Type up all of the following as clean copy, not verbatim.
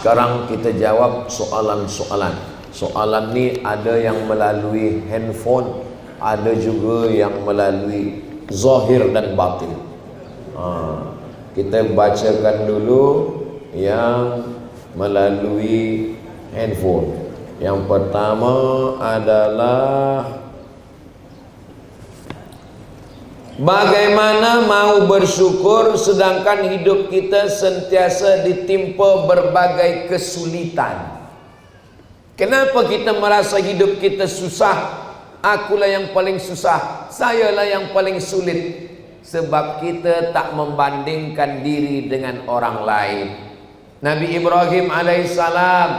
Sekarang kita jawab soalan-soalan. Soalan ni ada yang melalui handphone, ada juga yang melalui zahir dan batin. Kita bacakan dulu yang melalui handphone. Yang pertama adalah, bagaimana mau bersyukur sedangkan hidup kita sentiasa ditimpa berbagai kesulitan? Kenapa kita merasa hidup kita susah? Akulah yang paling susah, sayalah yang paling sulit. Sebab kita tak membandingkan diri dengan orang lain. Nabi Ibrahim alaihissalam,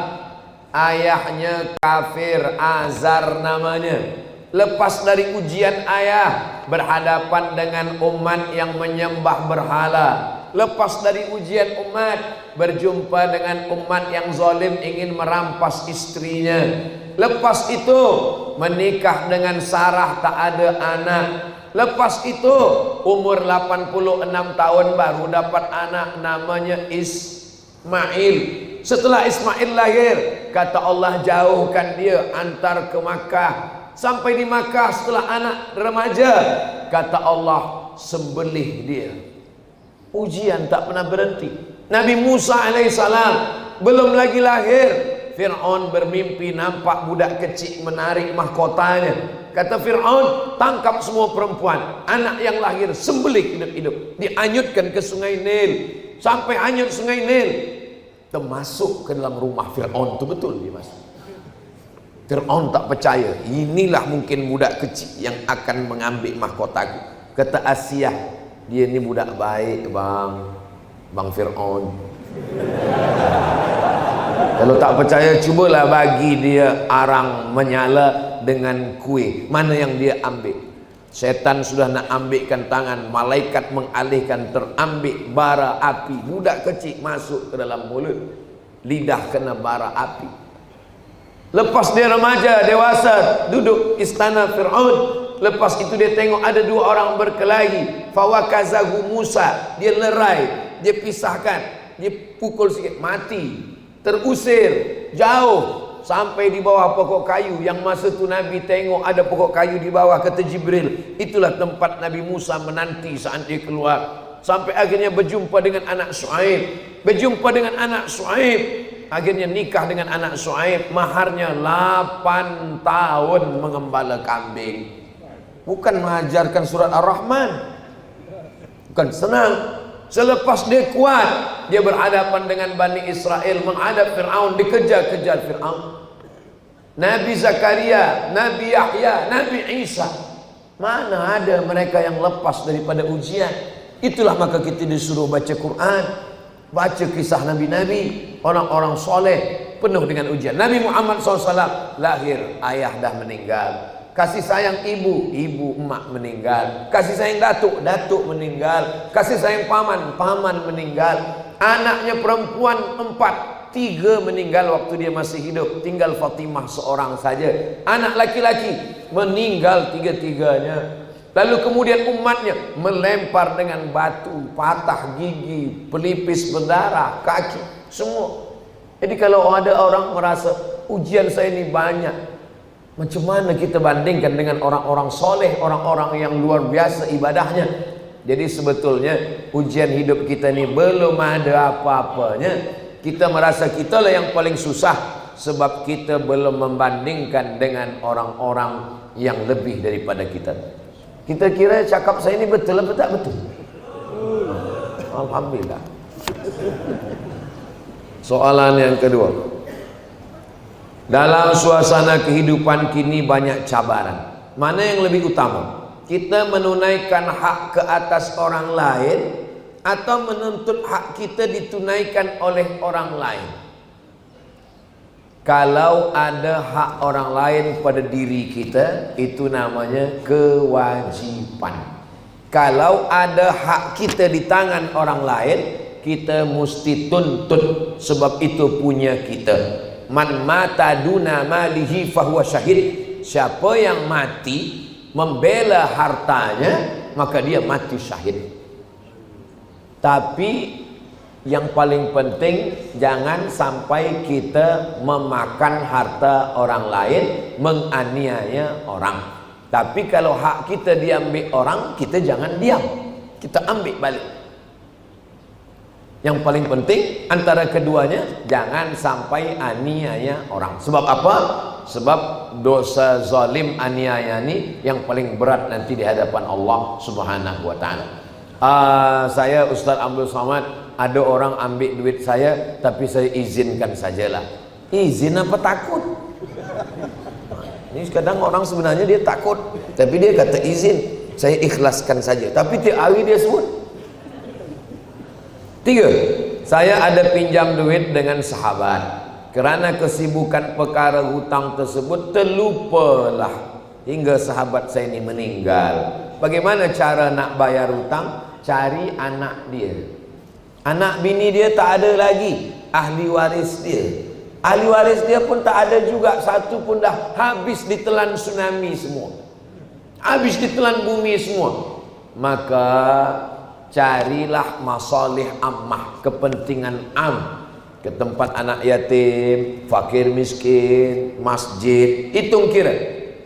ayahnya kafir, Azar namanya. Lepas dari ujian ayah, berhadapan dengan umat yang menyembah berhala. Lepas dari ujian umat, berjumpa dengan umat yang zalim ingin merampas istrinya. Lepas itu menikah dengan Sarah, tak ada anak. Lepas itu umur 86 tahun baru dapat anak namanya Ismail. Setelah Ismail lahir, kata Allah jauhkan dia, antar ke Makkah. Sampai di Makkah setelah anak remaja, kata Allah sembelih dia. Ujian tak pernah berhenti. Nabi Musa alaihissalam belum lagi lahir, Fir'aun bermimpi nampak budak kecil menarik mahkotanya. Kata Fir'aun, tangkap semua perempuan, anak yang lahir sembelih hidup-hidup, dianyutkan ke sungai Nil. Sampai hanyut sungai Nil, termasuk ke dalam rumah Fir'aun. Itu betul dia masuk. Fir'aun tak percaya, inilah mungkin budak kecil yang akan mengambil mahkotaku. Kata Asiyah, dia ni budak baik bang Fir'aun. Kalau tak percaya, cubalah bagi dia arang menyala dengan kuih. Mana yang dia ambil? Setan sudah nak ambilkan tangan, malaikat mengalihkan, terambil bara api. Budak kecil masuk ke dalam mulut, lidah kena bara api. Lepas dia remaja, dewasa, duduk istana Fir'aun. Lepas itu dia tengok ada dua orang berkelahi. Fawakazahu Musa, dia lerai, dia pisahkan, dia pukul sikit, mati, terusir jauh sampai di bawah pokok kayu. Yang masa tu Nabi tengok ada pokok kayu di bawah, kata Jibril, itulah tempat Nabi Musa menanti saat dia keluar. Sampai akhirnya berjumpa dengan anak Shu'aib. Berjumpa dengan anak Shu'aib, akhirnya nikah dengan anak Shu'aib. Maharnya 8 tahun mengembala kambing. Bukan mengajarkan surat Ar-Rahman, bukan senang. Selepas dia kuat, dia berhadapan dengan Bani Israel, menghadap Fir'aun, dikejar-kejar Fir'aun. Nabi Zakaria, Nabi Yahya, Nabi Isa, mana ada mereka yang lepas daripada ujian? Itulah maka kita disuruh baca Quran, baca kisah Nabi-Nabi, orang-orang soleh, penuh dengan ujian. Nabi Muhammad SAW lahir, ayah dah meninggal. Kasih sayang ibu, emak meninggal. Kasih sayang datuk meninggal. Kasih sayang paman meninggal. Anaknya perempuan 4, 3 meninggal waktu dia masih hidup. Tinggal Fatimah seorang saja. Anak laki-laki meninggal 3-3-nya. Lalu kemudian umatnya melempar dengan batu, patah gigi, pelipis berdarah, kaki, semua. Jadi kalau ada orang merasa ujian saya ini banyak, macam mana kita bandingkan dengan orang-orang soleh, orang-orang yang luar biasa ibadahnya? Jadi sebetulnya ujian hidup kita ni belum ada apa-apanya. Kita merasa kita lah yang paling susah sebab kita belum membandingkan dengan orang-orang yang lebih daripada kita. Kita kira cakap saya ni betul atau tak betul? Alhamdulillah. Soalan yang kedua, dalam suasana kehidupan kini banyak cabaran. Mana yang lebih utama? Kita menunaikan hak ke atas orang lain atau menuntut hak kita ditunaikan oleh orang lain? Kalau ada hak orang lain pada diri kita, itu namanya kewajiban. Kalau ada hak kita di tangan orang lain, kita mesti tuntut sebab itu punya kita. Man mata duna malihi fahuwa syahid. Siapa yang mati membela hartanya, maka dia mati syahid. Tapi Yang paling penting jangan sampai kita memakan harta orang lain, menganiaya orang. Tapi kalau hak kita diambil orang, kita jangan diam, kita ambil balik. Yang paling penting antara keduanya, jangan sampai aniaya orang. Sebab apa? Sebab dosa zalim aniaya ini yang paling berat nanti di hadapan Allah Subhanahu wa taala. Saya Ustaz Abdul Somad, ada orang ambil duit saya tapi saya izinkan sajalah. Izin apa takut? Ini kadang orang sebenarnya dia takut, tapi dia kata izin, saya ikhlaskan saja. Tapi tiap hari dia sebut. 3. Saya ada pinjam duit dengan sahabat. Kerana kesibukan perkara hutang tersebut, terlupalah hingga sahabat saya ini meninggal. Bagaimana cara nak bayar hutang? Cari anak dia. Anak bini dia tak ada lagi. Ahli waris dia. Ahli waris dia pun tak ada juga. Satu pun dah habis ditelan tsunami semua. Habis ditelan bumi semua. Maka carilah masalih ammah, kepentingan am, ke tempat anak yatim, fakir miskin, masjid. Hitung kira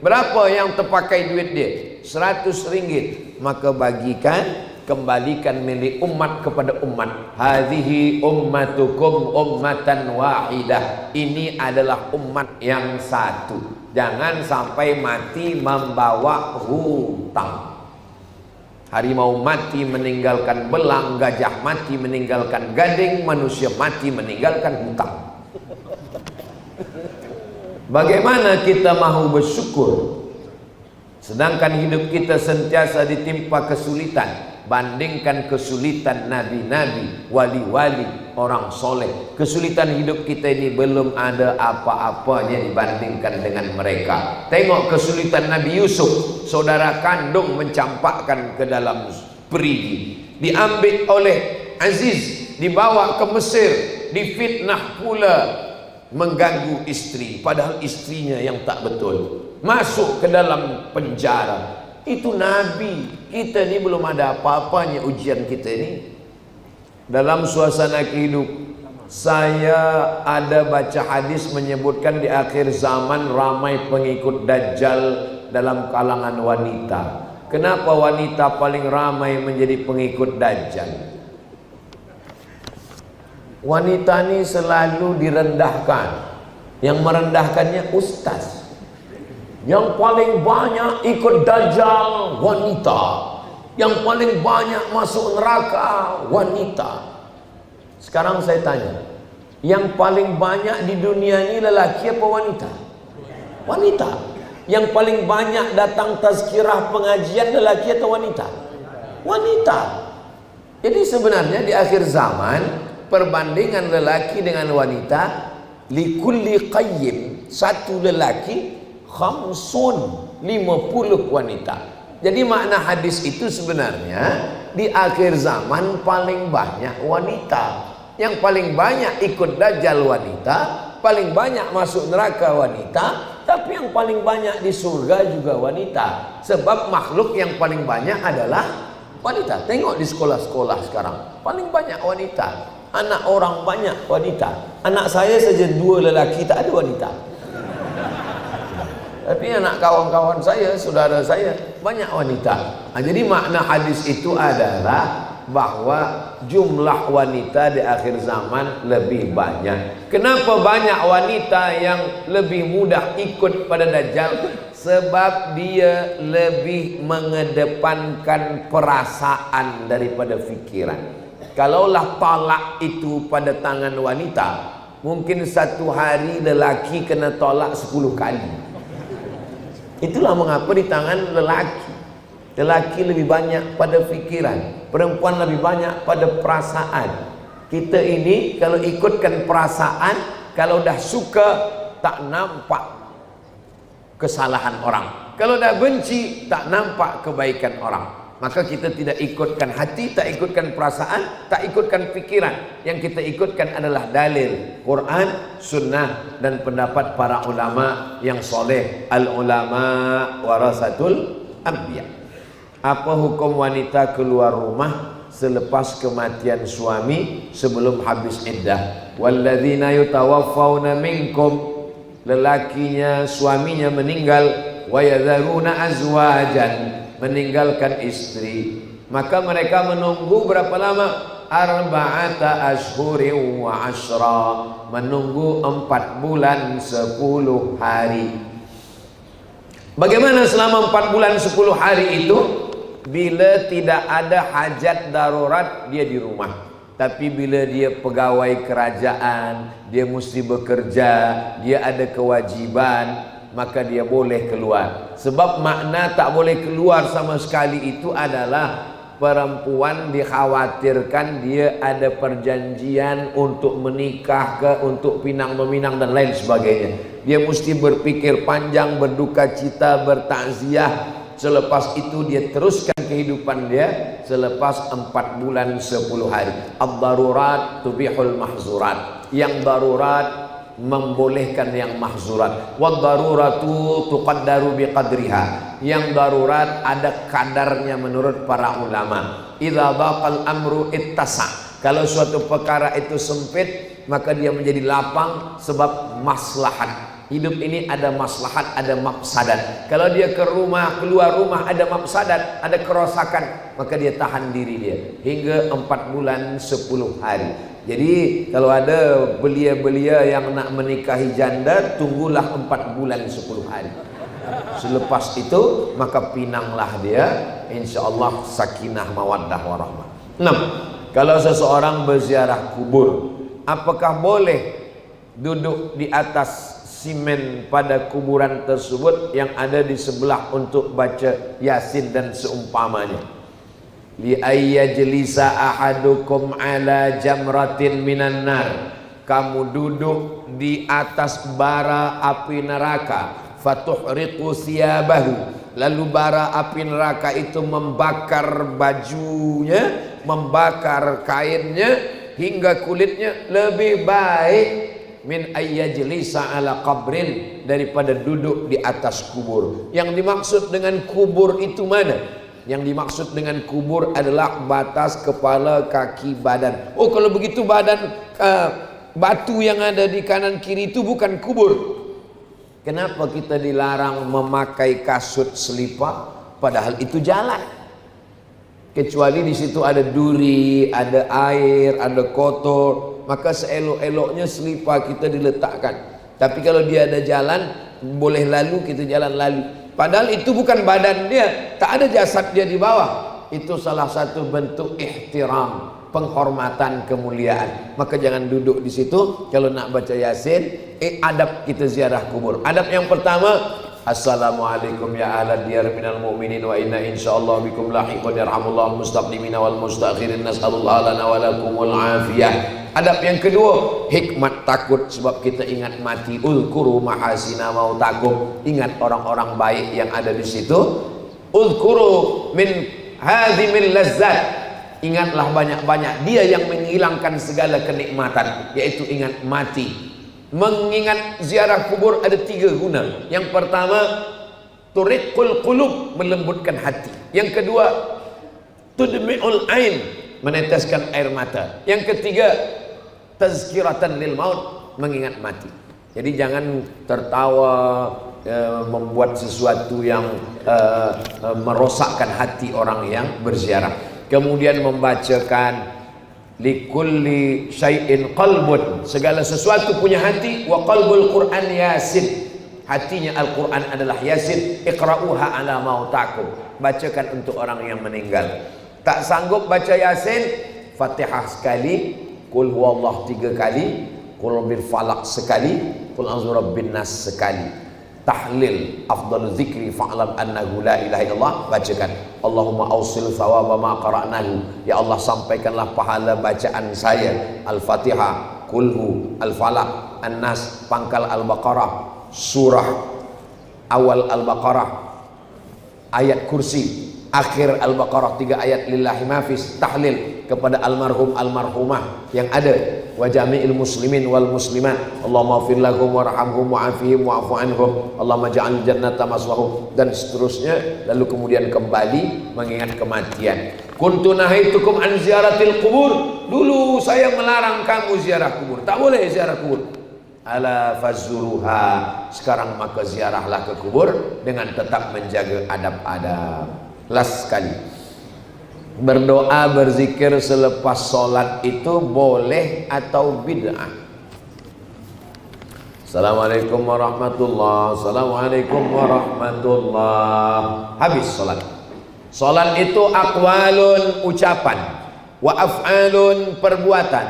berapa yang terpakai duit dia. 100 ringgit. Maka bagikan, kembalikan milik umat kepada umat. Hadhihi ummatukum ummatan wahidah. Ini adalah umat yang satu. Jangan sampai mati membawa hutang. Harimau mati meninggalkan belang, gajah mati meninggalkan gading, manusia mati meninggalkan hutang. Bagaimana kita mahu bersyukur sedangkan hidup kita sentiasa ditimpa kesulitan? Bandingkan kesulitan nabi-nabi, wali-wali, orang soleh. Kesulitan hidup kita ini belum ada apa-apanya dibandingkan dengan mereka. Tengok kesulitan Nabi Yusuf, saudara kandung mencampakkan ke dalam perigi, diambil oleh Aziz, dibawa ke Mesir, difitnah pula, mengganggu istri, padahal istrinya yang tak betul, masuk ke dalam penjara. Itu Nabi. Kita ni belum ada apa-apanya ujian kita ni. Dalam suasana hidup, saya ada baca hadis menyebutkan di akhir zaman ramai pengikut Dajjal dalam kalangan wanita. Kenapa wanita paling ramai menjadi pengikut Dajjal? Wanita ni selalu direndahkan. Yang merendahkannya ustaz. Yang paling banyak ikut Dajjal wanita. Yang paling banyak masuk neraka wanita. Sekarang saya tanya, yang paling banyak di dunia ini lelaki apa wanita? Wanita. Yang paling banyak datang tazkirah pengajian lelaki atau wanita? Wanita. Jadi sebenarnya di akhir zaman, perbandingan lelaki dengan wanita, likulli qayyim, satu lelaki, khamsun, 50 wanita. Jadi makna hadis itu sebenarnya di akhir zaman paling banyak wanita. Yang paling banyak ikut Dajjal wanita, paling banyak masuk neraka wanita, tapi yang paling banyak di surga juga wanita. Sebab makhluk yang paling banyak adalah wanita. Tengok di sekolah-sekolah sekarang, paling banyak wanita. Anak orang banyak wanita. Anak saya saja 2 lelaki, tak ada wanita. Tapi anak kawan-kawan saya, saudara saya, banyak wanita. Jadi makna hadis itu adalah bahwa jumlah wanita di akhir zaman lebih banyak. Kenapa banyak wanita yang lebih mudah ikut pada Dajjal? Sebab dia lebih mengedepankan perasaan daripada fikiran. Kalaulah talak itu pada tangan wanita, mungkin satu hari lelaki kena tolak 10 kali. Itulah mengapa di tangan lelaki. Lelaki lebih banyak pada fikiran, perempuan lebih banyak pada perasaan. Kita ini kalau ikutkan perasaan, kalau dah suka tak nampak kesalahan orang, kalau dah benci tak nampak kebaikan orang. Maka kita tidak ikutkan hati, tak ikutkan perasaan, tak ikutkan pikiran. Yang kita ikutkan adalah dalil Quran, sunnah, dan pendapat para ulama yang soleh. Al-ulama warasatul anbiya. Apa hukum wanita keluar rumah selepas kematian suami sebelum habis iddah. Walladzina yutawaffawna minkum, lelakinya suaminya meninggal, wa yadharuna azwajan, meninggalkan istri, maka mereka menunggu berapa lama? Arba'ata ashhurin wa ashra, menunggu 4 bulan 10 hari. Bagaimana selama 4 bulan 10 hari itu? Bila tidak ada hajat darurat, dia di rumah. Tapi bila dia pegawai kerajaan, dia mesti bekerja, dia ada kewajiban, maka dia boleh keluar. Sebab makna tak boleh keluar sama sekali itu adalah perempuan dikhawatirkan dia ada perjanjian untuk menikah ke, untuk pinang meminang dan lain sebagainya. Dia mesti berpikir panjang, berduka cita, bertakziah. Selepas itu dia teruskan kehidupan dia selepas 4 bulan 10 hari. Ad-darurat tubihul mahzurat. Yang darurat membolehkan yang mahzurat. Wad-daruratu tuqaddaru biqadriha. Yang darurat ada kadarnya menurut para ulama. Idza daqal amru ittasa. Kalau suatu perkara itu sempit, maka dia menjadi lapang sebab maslahat. Hidup ini ada maslahat, ada mafsadat. Kalau dia ke rumah, keluar rumah ada mafsadat, ada kerosakan, maka dia tahan diri dia hingga 4 bulan 10 hari. Jadi kalau ada belia-belia yang nak menikahi janda, tunggulah 4 bulan 10 hari. Selepas itu maka pinanglah dia, insyaallah sakinah mawaddah warahmah. 6. Kalau seseorang berziarah kubur, apakah boleh duduk di atas simen pada kuburan tersebut yang ada di sebelah untuk baca Yasin dan seumpamanya? Li ayyajlisa ahadukum ala jamratin minan nar, kamu duduk di atas bara api neraka, fatuhriqu siyabahu, lalu bara api neraka itu membakar bajunya, membakar kainnya hingga kulitnya, lebih baik min ayyajlisa ala qabrin, daripada duduk di atas kubur. Yang dimaksud dengan kubur itu mana? Yang dimaksud dengan kubur adalah batas kepala, kaki, badan. Oh, kalau begitu badan batu yang ada di kanan kiri itu bukan kubur. Kenapa kita dilarang memakai kasut selipar padahal itu jalan? Kecuali di situ ada duri, ada air, ada kotor, maka seelok-eloknya selipar kita diletakkan. Tapi kalau dia ada jalan, boleh lalu, kita jalan lalu. Padahal itu bukan badan dia, tak ada jasad dia di bawah. Itu salah satu bentuk ihtiram, penghormatan, kemuliaan. Maka jangan duduk di situ. Kalau nak baca Yasin, adab kita ziarah kubur. Adab yang pertama, assalamualaikum ya ahla diyar minal mu'minin wa inna insyaallah bikum lahiqun yarhamullahu al-mustaqdimina wal mustakhirin, nas'alullah lana wa lakumul afiyah. Adab yang kedua, hikmat takut, sebab kita ingat mati. Uzkuru mahasina mautakum, ingat orang-orang baik yang ada di situ. Uzkuru min hadhimil lazzat, ingatlah banyak-banyak dia yang menghilangkan segala kenikmatan, yaitu ingat mati. Mengingat ziarah kubur ada 3 guna. Yang pertama, turiqul qulub, melembutkan hati. Yang kedua, tudmi'ul ain, meneteskan air mata. Yang ketiga, tazkiratan lil maut, mengingat mati. Jadi jangan tertawa, membuat sesuatu yang merosakkan hati orang yang berziarah. Kemudian membacakan likulli syai'in qalbun, segala sesuatu punya hati. Wa qalbul Qur'an Yasin, hatinya Al-Quran adalah Yasin. Iqra'uha ala mautakum, bacakan untuk orang yang meninggal. Tak sanggup baca Yasin, Fatihah sekali, Qul huwallah 3 kali, Qul bil falaq sekali, Qul a'udzu birabbin nas sekali. Tahlil afdal zikri fa'lam annahu la ilaha illallah, bacakan. Allahumma awsil thawaba ma qara'nahu, ya Allah sampaikanlah pahala bacaan saya. Al-Fatihah, Qulhu, Al-Falaq, An-Nas, pangkal Al-Baqarah, surah awal Al-Baqarah, ayat kursi, akhir Al-Baqarah 3 ayat, lillahi mafis. Tahlil kepada almarhum almarhumah yang ada, wa jami'il muslimin wal muslimat. Allahumma ighfir lahum warhamhum wa'afihim wa'fu anhum, Allahumma ja'al jannata maswahum, dan seterusnya. Lalu kemudian kembali mengingat kematian. Kuntu nahaitukum an ziaratil kubur. Dulu saya melarang kamu ziarah kubur. Tak boleh ziarah kubur. Ala fazuruha. Sekarang maka ziarahlah ke kubur dengan tetap menjaga adab-adab. Last sekali. Berdoa berzikir selepas sholat itu boleh atau bid'ah? Assalamualaikum warahmatullahi wabarakatuh. Assalamualaikum warahmatullahi wabarakatuh. Habis sholat. Sholat itu aqwalun ucapan, wa af'alun perbuatan.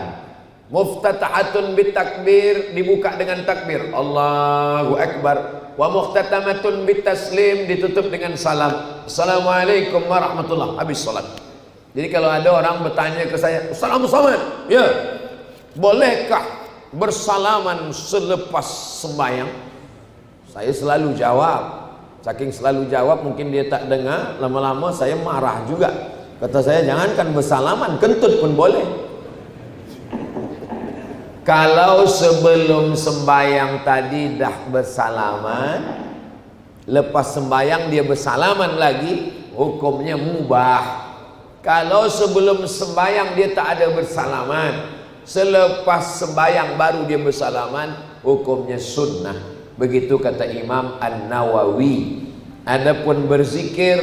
Muftatahatun bitakbir, dibuka dengan takbir Allahu Akbar. Wa muhtatamatun bitaslim, ditutup dengan salam. Assalamualaikum warahmatullahi wabarakatuh. Habis sholat. Jadi kalau ada orang bertanya ke saya, Assalamualaikum, ya, bolehkah bersalaman selepas sembahyang? Saya selalu jawab. Saking selalu jawab mungkin dia tak dengar, lama-lama saya marah juga. Kata saya, jangankan bersalaman, kentut pun boleh. Kalau sebelum sembahyang tadi dah bersalaman, lepas sembahyang dia bersalaman lagi, hukumnya mubah. Kalau sebelum sembahyang dia tak ada bersalaman, selepas sembahyang baru dia bersalaman, hukumnya sunnah. Begitu kata Imam An-Nawawi. Adapun berzikir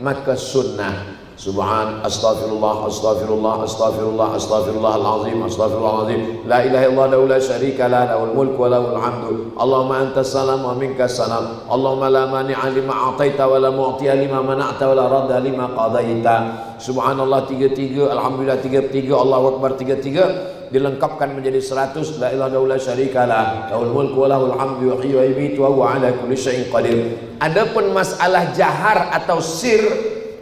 maka sunnah. Subhan, astaghfirullah, astaghfirullah, astaghfirullah, astaghfirullahalazim, astaghfirullahalazim. La ilaha illallah la syarika lah, lahul mulku wa lahul hamdu. Allahumma antas salam wa minkas salam. Allahumma la mani'a lima a'taita wa la mu'tiya lima mana'ta wa la radda lima qadaita. Subhanallah 33, alhamdulillah 33, Allahu akbar 33. Dilengkapkan menjadi 100. La ilaha illallah la syarika lah, lahul mulku wa lahul hamdu yuhyi wa yumiitu wa huwa ala kulli syai'in qadir. Adapun masalah jahar atau sir,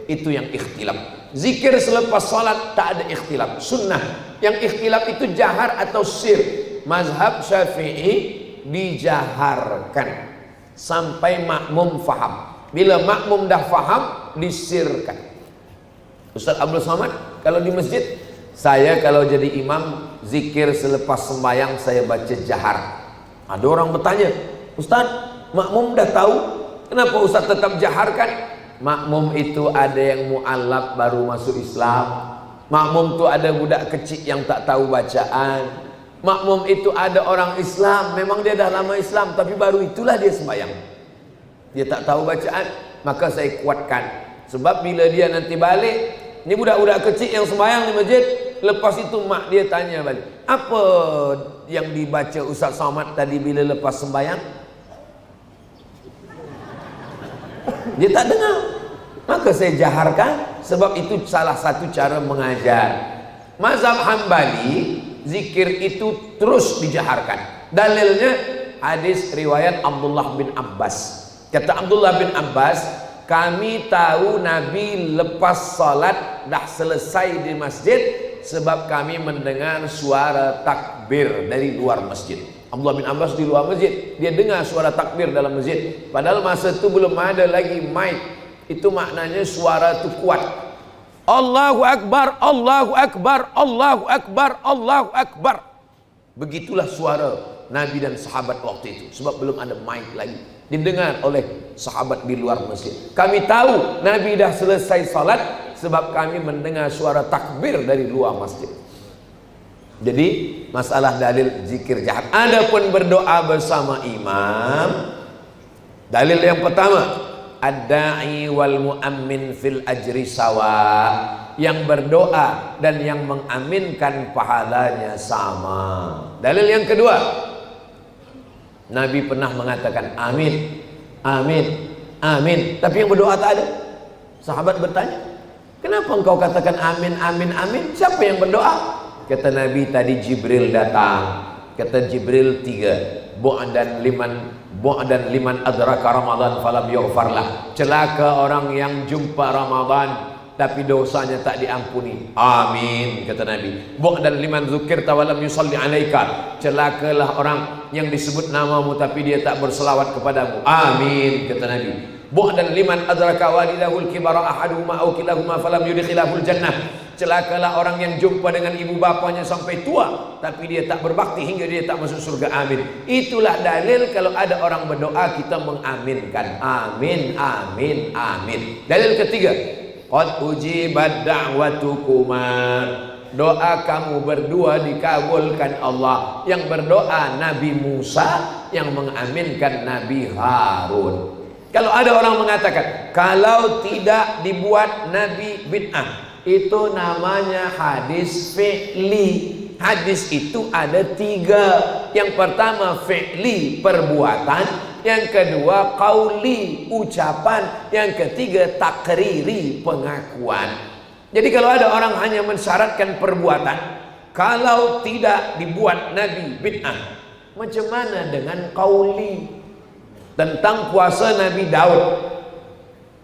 itu yang ikhtilaf. Zikir selepas salat tak ada ikhtilaf, sunnah. Yang ikhtilaf itu jahar atau sir. Mazhab Syafi'i dijaharkan sampai makmum faham. Bila makmum dah faham, disirkan. Ustaz Abdul Somad, kalau di masjid, saya kalau jadi imam zikir selepas sembahyang saya baca jahar. Ada orang bertanya, Ustaz, makmum dah tahu, kenapa Ustaz tetap jaharkan? Makmum itu ada yang mu'alaf baru masuk Islam. Makmum itu ada budak kecil yang tak tahu bacaan. Makmum itu ada orang Islam, memang dia dah lama Islam, tapi baru itulah dia sembahyang. Dia tak tahu bacaan, maka saya kuatkan. Sebab bila dia nanti balik, ini budak-budak kecil yang sembahyang di masjid, lepas itu mak dia tanya balik, apa yang dibaca Ustaz Somad tadi bila lepas sembahyang? Dia tak dengar. Maka saya jaharkan, sebab itu salah satu cara mengajar. Mazhab Hambali, zikir itu terus dijaharkan. Dalilnya hadis riwayat Abdullah bin Abbas. Kata Abdullah bin Abbas, kami tahu Nabi lepas salat dah selesai di masjid sebab kami mendengar suara takbir dari luar masjid. Abdullah bin Abbas di luar masjid, dia dengar suara takbir dalam masjid. Padahal masa itu belum ada lagi mic. Itu maknanya suara itu kuat. Allahu Akbar, Allahu Akbar, Allahu Akbar, Allahu Akbar. Begitulah suara Nabi dan sahabat waktu itu. Sebab belum ada mic lagi, didengar oleh sahabat di luar masjid. Kami tahu Nabi dah selesai salat sebab kami mendengar suara takbir dari luar masjid. Jadi masalah dalil zikir jahat. Adapun berdoa bersama imam, dalil yang pertama, ad-da'i wal mu'ammin fil ajri sawa. Yang berdoa dan yang mengaminkan pahalanya sama. Dalil yang kedua, Nabi pernah mengatakan amin, amin, amin, tapi yang berdoa tak ada. Sahabat bertanya, kenapa engkau katakan amin, amin, amin? Siapa yang berdoa? Kata Nabi, tadi Jibril datang. Kata Jibril 3, bu'dan liman adraka Ramadan falam yughfarlah. Celaka orang yang jumpa Ramadan tapi dosanya tak diampuni. Amin, kata Nabi. Bu'dan liman dzukirta wa lam yusalli alaika. Celakalah orang yang disebut namamu tapi dia tak berselawat kepadamu. Amin, kata Nabi. Bu'dan liman adraka walidahul kibara ahaduhuma aw kilahuma falam yudkhilahul jannah. Celakalah orang yang jumpa dengan ibu bapanya sampai tua tapi dia tak berbakti hingga dia tak masuk surga. Amin. Itulah dalil kalau ada orang berdoa kita mengaminkan. Amin, amin, amin. Dalil ketiga, qad ujibat da'watukuma, doa kamu berdua dikabulkan Allah. Yang berdoa Nabi Musa, yang mengaminkan Nabi Harun. Kalau ada orang mengatakan kalau tidak dibuat Nabi bid'ah, itu namanya hadis fi'li. Hadis itu ada 3. Yang pertama fi'li, perbuatan. Yang kedua qauli, ucapan. Yang ketiga takriri, pengakuan. Jadi kalau ada orang hanya mensyaratkan perbuatan, kalau tidak dibuat Nabi bid'ah, macam mana dengan qauli? Tentang puasa Nabi Daud,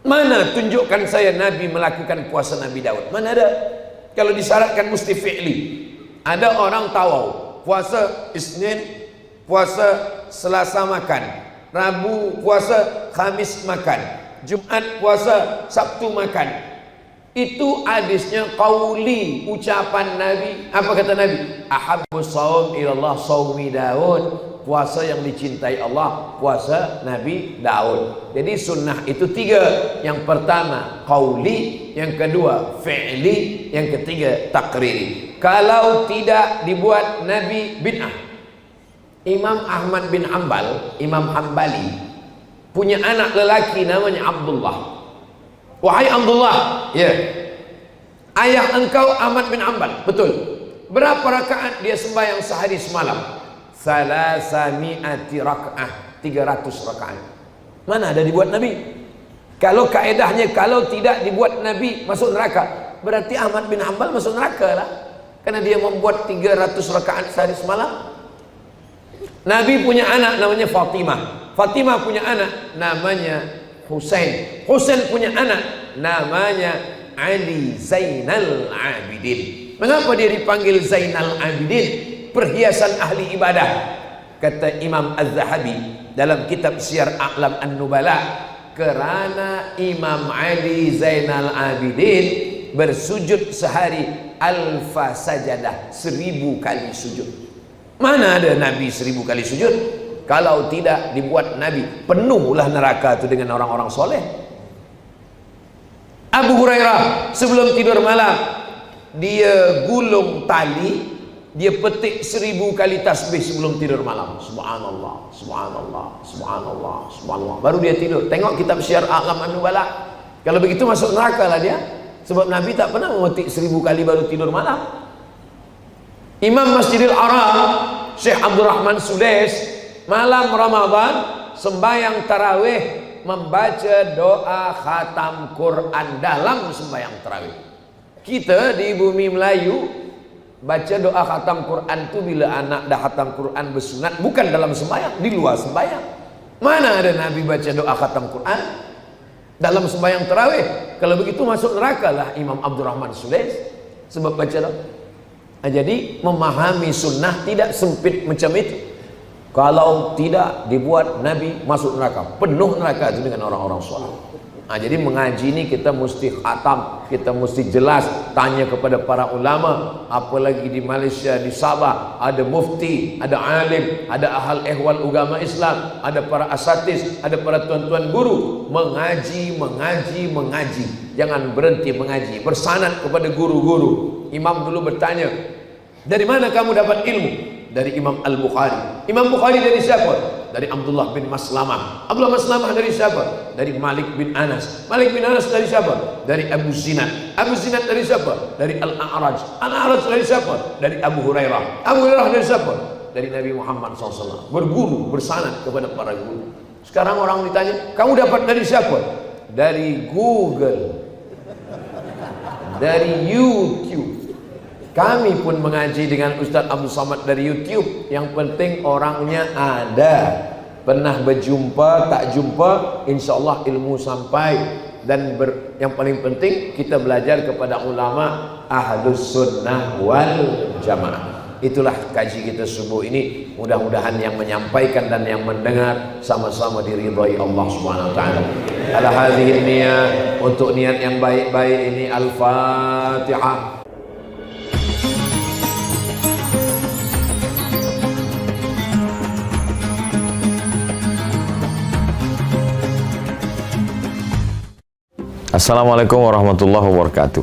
mana tunjukkan saya Nabi melakukan puasa Nabi Daud? Mana ada? Kalau disyaratkan mesti fi'li. Ada orang tawau, puasa Isnin, puasa Selasa makan, Rabu puasa, Khamis makan, Jumat puasa, Sabtu makan. Itu hadisnya qauli, ucapan Nabi. Apa kata Nabi? Ahabbus shaum ilallah shaumi Daud. Puasa yang dicintai Allah, puasa Nabi Daud. Jadi sunnah itu 3. Yang pertama qauli, yang kedua fi'li, yang ketiga takriri. Kalau tidak dibuat Nabi bid'ah. Imam Ahmad bin Hanbal, Imam Hambali, punya anak lelaki namanya Abdullah. Wahai Abdullah, ya, ayah engkau Ahmad bin Hanbal, betul. Berapa rakaat dia sembahyang sehari semalam? Salasami'ati raka'ah, 300 rakaat. Mana ada dibuat Nabi? Kalau kaedahnya kalau tidak dibuat Nabi masuk neraka, berarti Ahmad bin Hanbal masuk neraka lah, karena dia membuat 300 rakaat sehari semalam. Nabi punya anak namanya Fatimah. Fatimah punya anak namanya Husain. Husain punya anak namanya Ali Zainal Abidin. Mengapa dia dipanggil Zainal Abidin? Perhiasan ahli ibadah. Kata Imam Az-Zahabi dalam kitab Syiar A'lam An-Nubala, kerana Imam Ali Zainal Abidin bersujud sehari alfa sajadah, 1000 kali sujud. Mana ada Nabi 1000 kali sujud? Kalau tidak dibuat Nabi, penuhlah neraka itu dengan orang-orang soleh. Abu Hurairah sebelum tidur malam, dia gulung tali, dia petik 1000 kali tasbih sebelum tidur malam. Subhanallah, subhanallah, subhanallah, subhanallah. Baru dia tidur. Tengok kitab Syiar A'lam An-Nubala. Kalau begitu masuk neraka lah dia. Sebab Nabi tak pernah memetik 1000 kali baru tidur malam. Imam Masjidil Haram, Syekh Abdurrahman Sudais, malam Ramadan sembahyang tarawih, membaca doa khatam Quran dalam sembahyang tarawih. Kita di bumi Melayu baca doa khatam Quran itu bila anak dah khatam Quran bersunat, bukan dalam sembahyang, di luar sembahyang. Mana ada Nabi baca doa khatam Quran dalam sembahyang tarawih? Kalau begitu masuk neraka lah Imam Abdurrahman Sudais sebab baca doa. Nah, jadi memahami sunnah tidak sempit macam itu. Kalau tidak dibuat Nabi masuk neraka, penuh neraka itu dengan orang-orang soleh. Nah, jadi mengaji ini kita mesti khatam, kita mesti jelas, tanya kepada para ulama. Apalagi di Malaysia, di Sabah, ada mufti, ada alim, ada ahal ehwal agama Islam, ada para asatis, ada para tuan-tuan guru. Mengaji, mengaji, mengaji. Jangan berhenti mengaji, bersanad kepada guru-guru. Imam dulu bertanya, dari mana kamu dapat ilmu? Dari Imam Al-Bukhari. Imam Bukhari dari siapa? Dari Abdullah bin Maslamah. Abdullah Maslamah dari siapa? Dari Malik bin Anas. Malik bin Anas dari siapa? Dari Abu Zinad. Abu Zinad dari siapa? Dari Al-A'raj. Al-A'raj dari siapa? Dari Abu Hurairah. Abu Hurairah dari siapa? Dari Nabi Muhammad SAW. Berguru, bersanad kepada para guru. Sekarang orang ditanya, kamu dapat dari siapa? Dari Google, dari YouTube. Kami pun mengaji dengan Ustaz Abdul Samad dari YouTube. Yang penting orangnya ada. Pernah berjumpa, tak jumpa, insyaAllah ilmu sampai. Dan yang paling penting kita belajar kepada ulama Ahlus Sunnah wal Jamaah. Itulah kaji kita subuh ini. Mudah-mudahan yang menyampaikan dan yang mendengar sama-sama diridhai Allah Subhanahu wa taala. Ala hadhihi niyah, untuk niat yang baik-baik ini, Al-Fatihah. Assalamualaikum warahmatullahi wabarakatuh.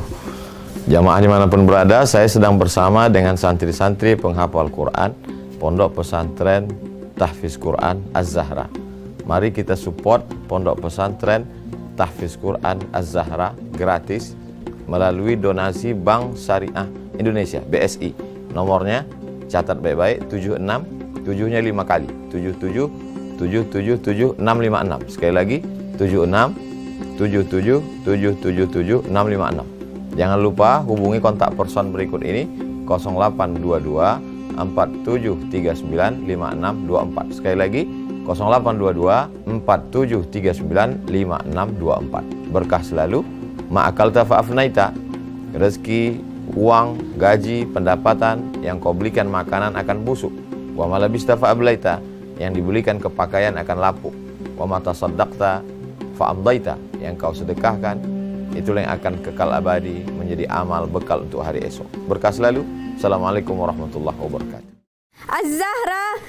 Jamaah dimanapun berada, saya sedang bersama dengan santri-santri penghafal Quran Pondok Pesantren Tahfiz Quran Az-Zahra. Mari kita support Pondok Pesantren Tahfiz Quran Az-Zahra gratis melalui donasi Bank Syariah Indonesia (BSI). Nomornya catat baik-baik, 76 7-nya 5 kali, 77 777 656. Sekali lagi 76 77 656. Jangan lupa hubungi kontak person berikut ini 0822 4739 5624. Sekali lagi 0822 4739 5624. Berkah selalu, ma'akalta fa'afnaita. Rezeki, uang, gaji, pendapatan yang kau belikan makanan akan busuk. Wa malabista fa'ablaita, yang dibelikan kepakaian akan lapuk. Wa mata saddaqta fa'amdaita, yang kau sedekahkan itulah yang akan kekal abadi menjadi amal bekal untuk hari esok. Berkah selalu. Assalamualaikum warahmatullahi wabarakatuh. Az-Zahra